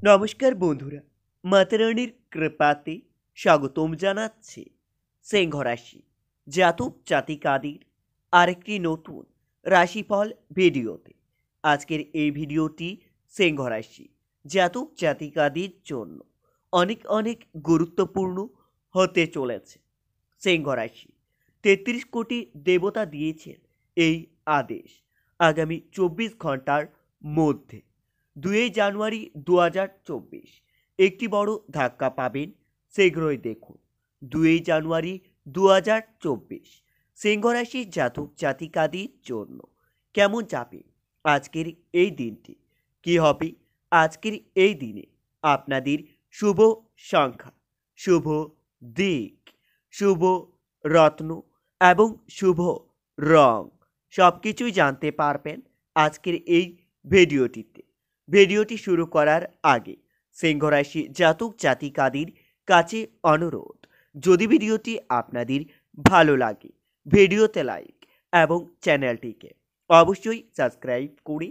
নমস্কার বন্ধুরা, মাতারানির কৃপাতে স্বাগতম জানাচ্ছি সিংহ রাশি জাতক জাতিকাদের আরেকটি নতুন রাশিফল ভিডিওতে। আজকের এই ভিডিওটি সিংহ রাশি জাতক জাতিকাদের জন্য অনেক অনেক গুরুত্বপূর্ণ হতে চলেছে। সিংহ রাশি ৩৩ কোটি দেবতা দিয়েছেন এই আদেশ আগামী ২৪ ঘন্টার মধ্যে। ২ জানুয়ারি ২০২৪ একটি বড় ধাক্কা পাবেন, শীঘ্রই দেখুন। ২ জানুয়ারি ২০২৪ সিংহ রাশির জাতক জাতিকাদের জন্য কেমন যাবে আজকের এই দিনটি, কি হবে আজকের এই দিনে আপনাদের শুভ সংখ্যা, শুভ দিক, শুভ রত্ন এবং শুভ রং সব কিছুই জানতে পারবেন আজকের এই ভিডিওটিতে। ভিডিওটি শুরু করার আগে সিংহ রাশি জাতক জাতিকাদের কাছে অনুরোধ, যদি ভিডিওটি আপনাদের ভালো লাগে ভিডিওতে লাইক এবং চ্যানেলটিকে অবশ্যই সাবস্ক্রাইব করে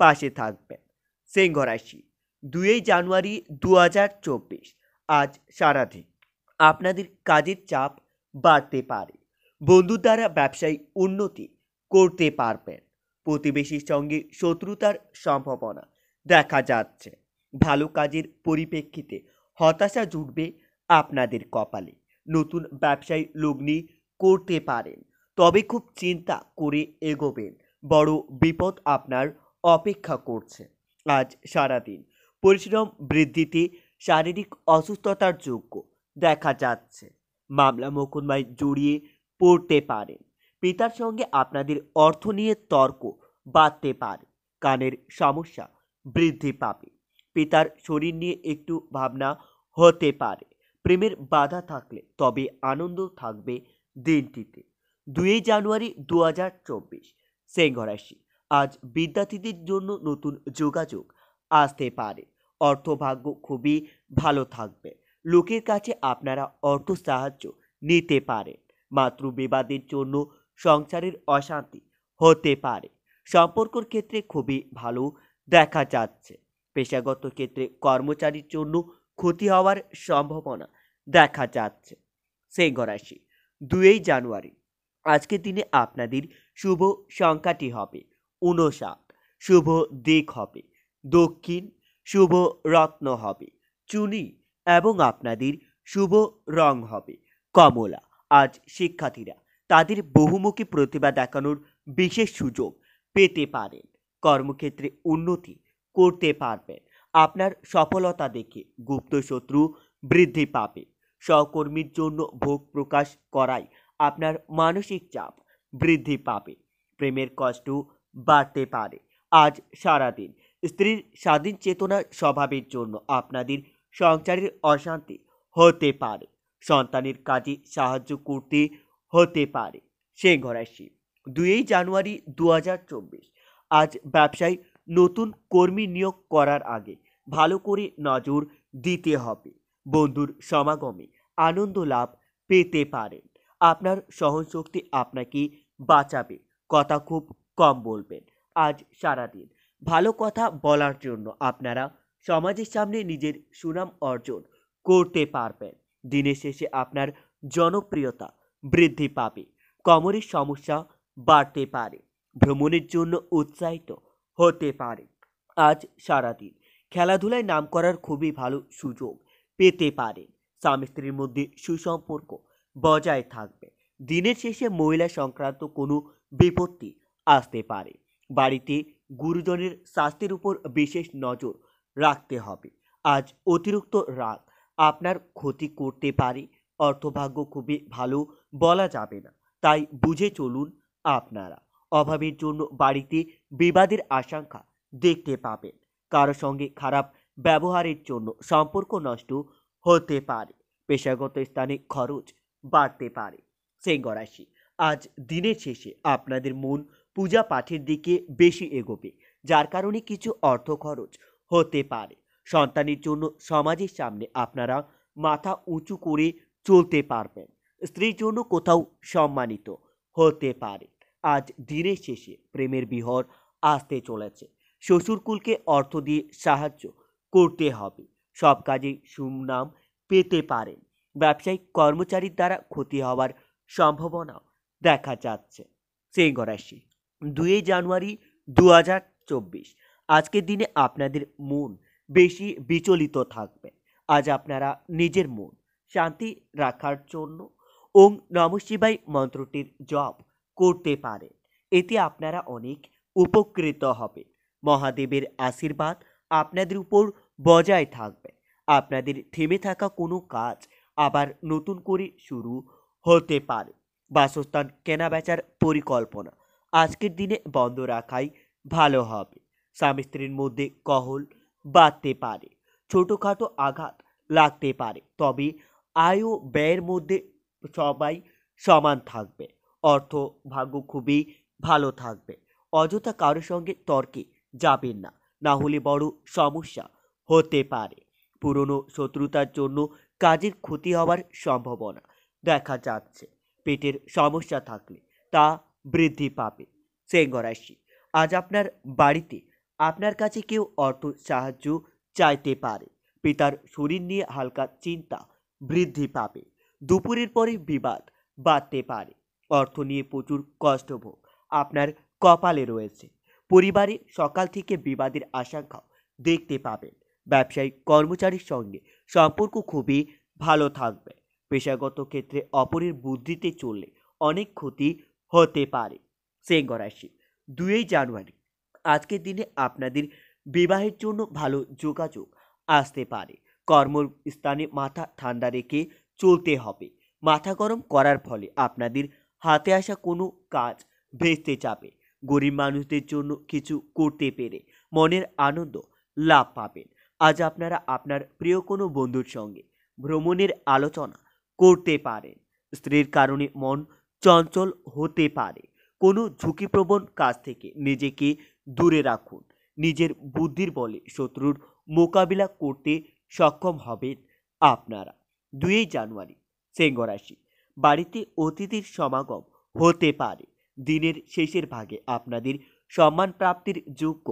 পাশে থাকবেন। সিংহ রাশি ২ জানুয়ারি ২০২৪ আজ সারাদিন আপনাদের কাজের চাপ বাড়তে পারে, বন্ধুর দ্বারা ব্যবসায়ী উন্নতি করতে পারবেন। প্রতিবেশীর সঙ্গে শত্রুতার সম্ভাবনা দেখা যাচ্ছে। ভালো কাজের পরিপ্রেক্ষিতে হতাশা জুটবে আপনাদের কপালে। নতুন ব্যবসায়ী লগ্নি করতে পারেন, তবে খুব চিন্তা করে এগোবেন, বড় বিপদ আপনার অপেক্ষা করছে। আজ সারাদিন পরিশ্রম বৃদ্ধিতে শারীরিক অসুস্থতার যোগ্য দেখা যাচ্ছে। মামলা মোকদ্দমায় জড়িয়ে পড়তে পারেন। পিতার সঙ্গে আপনাদের অর্থ নিয়ে তর্ক বাড়তে পারে। কানের সমস্যা বৃদ্ধি পাবে। পিতার শরীর নিয়ে একটু ভাবনা হতে পারে। প্রেমের বাধা থাকলে তবে আনন্দ থাকবে দিনটিতে। ২ জানুয়ারি ২০২৪ সিংহ রাশি আজ বিদ্যার্থীদের জন্য নতুন যোগাযোগ আসতে পারে। অর্থভাগ্য খুবই ভালো থাকবে। লোকের কাছে আপনারা অর্থ সাহায্য নিতে পারেন। মাতৃবিবাদের জন্য সংসারের অশান্তি হতে পারে। সম্পর্কের ক্ষেত্রে খুবই ভালো দেখা যাচ্ছে। পেশাগত ক্ষেত্রে কর্মচারীর জন্য ক্ষতি হওয়ার সম্ভাবনা দেখা যাচ্ছে। সিংহ রাশি ২ জানুয়ারি আজকের দিনে আপনাদের শুভ সংখ্যাটি হবে ৫৯, শুভ দিক হবে দক্ষিণ, শুভ রত্ন হবে চুনি এবং আপনাদের শুভ রং হবে কমলা। আজ শিক্ষার্থীরা তাদের বহুমুখী প্রতিভা দেখানোর বিশেষ সুযোগ পেতে পারেন। কর্মক্ষেত্রে উন্নতি করতে পারবেন। আপনার সফলতা দেখে গুপ্ত শত্রু বৃদ্ধি পাবে। সহকর্মীর জন্য ভোগ প্রকাশ করায় আপনার মানসিক চাপ বৃদ্ধি পাবে। প্রেমের কষ্ট বাড়তে পারে। আজ সারাদিন স্ত্রীর স্বাধীন চেতনার স্বভাবের জন্য আপনাদের সংসারের অশান্তি হতে পারে। সন্তানের কাজে সাহায্য করতে হতে পারে। সিংহ রাশি ২ জানুয়ারি ২০২৪ আজ ব্যবসায় নতুন কর্মী নিয়োগ করার আগে ভালো করে নজর দিতে হবে। বন্ধুর সমাগমে আনন্দ লাভ পেতে পারেন। আপনার সহনশক্তি আপনাকে বাঁচাবে। কথা খুব কম বলবেন। আজ সারাদিন ভালো কথা বলার জন্য আপনারা সমাজের সামনে নিজের সুনাম অর্জন করতে পারবেন। দিনের শেষে আপনার জনপ্রিয়তা বৃদ্ধি পাবে। কোমরের সমস্যা বাড়তে পারে। ভ্রমণের জন্য উৎসাহিত হতে পারে। আজ সারাদিন খেলাধুলায় নাম করার খুবই ভালো সুযোগ পেতে পারেন। স্বামী স্ত্রীর মধ্যে সুসম্পর্ক বজায় থাকবে। দিনের শেষে মহিলা সংক্রান্ত কোনো বিপত্তি আসতে পারে। বাড়িতে গুরুজনের স্বাস্থ্যের উপর বিশেষ নজর রাখতে হবে। আজ অতিরিক্ত রাগ আপনার ক্ষতি করতে পারে। অর্থভাগ্য খুবই ভালো বলা যাবে না, তাই বুঝে চলুন। আপনারা অভাবের জন্য বাড়িতে বিবাদের আশঙ্কা দেখতে পাবেন। কারো সঙ্গে খারাপ ব্যবহারের জন্য সম্পর্ক নষ্ট হতে পারে। পেশাগত স্থানে খরচ বাড়তে পারে। সিংহ রাশি আজ দিনের শেষে আপনাদের মন পূজা পাঠের দিকে বেশি এগোবে, যার কারণে কিছু অর্থ খরচ হতে পারে। সন্তানের জন্য সমাজের সামনে আপনারা মাথা উঁচু করে চলতে পারবেন। স্ত্রীর জন্য কোথাও সম্মানিত হতে পারে। আজ দিনের শেষে প্রেমের বিহর আসতে চলেছে। শ্বশুরকুলকে অর্থ দিয়ে সাহায্য করতে হবে। সব কাজে সুনাম পেতে পারেন। ব্যবসায়িক কর্মচারীর দ্বারা ক্ষতি হওয়ার সম্ভাবনাও দেখা যাচ্ছে। সিংহ রাশি, 2 জানুয়ারি 2024। আজকের দিনে আপনাদের মন বেশি বিচলিত থাকবে। আজ আপনারা নিজের মন শান্তি রাখার জন্য ওং নমঃ শিবায় মন্ত্রটির জপ করতে পারেন। এতে আপনারা অনেক উপকৃত হবে। মহাদেবের আশীর্বাদ আপনাদের উপর বজায় থাকবে। আপনাদের থেমে থাকা কোনো কাজ আবার নতুন করে শুরু হতে পারে। বাসস্থান কেনাবেচার পরিকল্পনা আজকের দিনে বন্ধ রাখাই ভালো হবে। স্বামী স্ত্রীর মধ্যে কলহ বাড়তে পারে। ছোটখাটো আঘাত লাগতে পারে, তবে আয় ও ব্যয়ের মধ্যে সবাই সমান থাকবে। অর্থ ভাগ্য খুবই ভালো থাকবে। অযথা কারোর সঙ্গে তর্কে যাবেন না, না হলে বড় সমস্যা হতে পারে। পুরনো শত্রুতার জন্য কাজের ক্ষতি হওয়ার সম্ভাবনা দেখা যাচ্ছে। পেটের সমস্যা থাকলে তা বৃদ্ধি পাবে। সিংহ রাশি, আজ আপনার বাড়িতে আপনার কাছে কেউ অর্থ সাহায্য চাইতে পারে। পিতার শরীর নিয়ে হালকা চিন্তা বৃদ্ধি পাবে। দুপুরের পরে বিবাদ বাড়তে পারে। অর্থ নিয়ে প্রচুর কষ্টভোগ আপনার কপালে রয়েছে। পরিবারে সকাল থেকে বিবাদের আশঙ্কা দেখতে পাবেন। ব্যবসায়িক কর্মচারীর সঙ্গে সম্পর্ক খুবই ভালো থাকবে। পেশাগত ক্ষেত্রে অপরের বুদ্ধিতে চললে অনেক ক্ষতি হতে পারে। সিংহ রাশি, 2 জানুয়ারি। আজকের দিনে আপনাদের বিবাহের জন্য ভালো যোগাযোগ আসতে পারে। কর্মস্থানে মাথা ঠান্ডা রেখে চলতে হবে। মাথা গরম করার ফলে আপনাদের হাতে আসা কোনো কাজ ভেস্তে যাবে। গরিব মানুষদের জন্য কিছু করতে পেরে মনের আনন্দ লাভ পাবেন। আজ আপনারা আপনার প্রিয় কোনো বন্ধুর সঙ্গে ভ্রমণের আলোচনা করতে পারেন। স্ত্রীর কারণে মন চঞ্চল হতে পারে। কোনো ঝুঁকিপ্রবণ কাজ থেকে নিজেকে দূরে রাখুন। নিজের বুদ্ধির বলে শত্রুর মোকাবিলা করতে সক্ষম হবেন আপনারা। 2 জানুয়ারি, সিংহ রাশি, বাড়িতে অতিথির সমাগম হতে পারে। দিনের শেষের ভাগে আপনাদের সম্মান প্রাপ্তির যোগ্য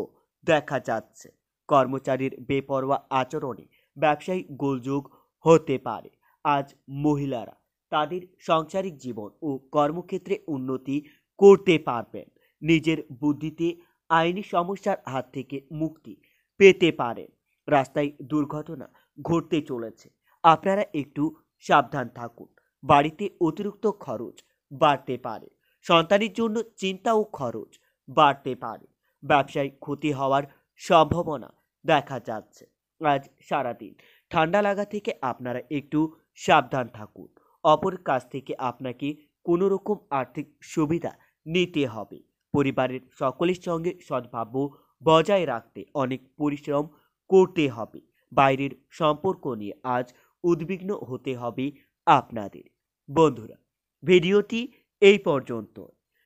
দেখা যাচ্ছে। কর্মচারীর বেপরোয়া আচরণে ব্যবসায়ী গোলযোগ হতে পারে। আজ মহিলারা তাদের সাংসারিক জীবন ও কর্মক্ষেত্রে উন্নতি করতে পারবেন। নিজের বুদ্ধিতে আইনি সমস্যার হাত থেকে মুক্তি পেতে পারেন। রাস্তায় দুর্ঘটনা ঘটতে চলেছে, আপনারা একটু সাবধান থাকুন। বাড়িতে অতিরিক্ত খরচ বাড়তে পারে। সন্তানের জন্য চিন্তা ও খরচ বাড়তে পারে। ব্যবসায় ক্ষতি হওয়ার সম্ভাবনা দেখা যাচ্ছে। আজ সারাদিন ঠান্ডা লাগা থেকে আপনারা একটু সাবধান থাকুন। অপর কাছ থেকে আপনাকে কোনো রকম আর্থিক সুবিধা নিতে হবে। পরিবারের সকলের সঙ্গে সদ্ভাব বজায় রাখতে অনেক পরিশ্রম করতে হবে। বাইরের সম্পর্ক নিয়ে আজ উদ্বিগ্ন হতে হবে আপনাদের। বন্ধুরা, ভিডিওটি এই পর্যন্ত।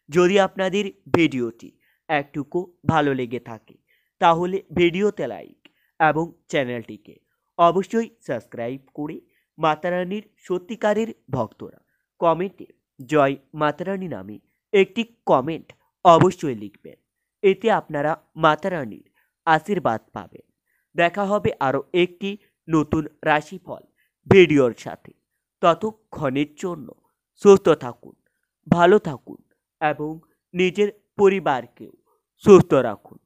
যদি আপনাদের ভিডিওটি একটুকু ভালো লেগে থাকে তাহলে ভিডিওতে লাইক এবং চ্যানেলটিকে অবশ্যই সাবস্ক্রাইব করে মাতারানীর সত্যিকারের ভক্তরা কমেন্টে জয় মাতারানী নামে একটি কমেন্ট অবশ্যই লিখবেন। এতে আপনারা মাতারানীর আশীর্বাদ পাবেন। দেখা হবে আরও একটি নতুন রাশিফল ভিডিওর সাথে। ততক্ষণের জন্য সুস্থ থাকুন, ভালো থাকুন এবং নিজের পরিবারকেও সুস্থ রাখুন।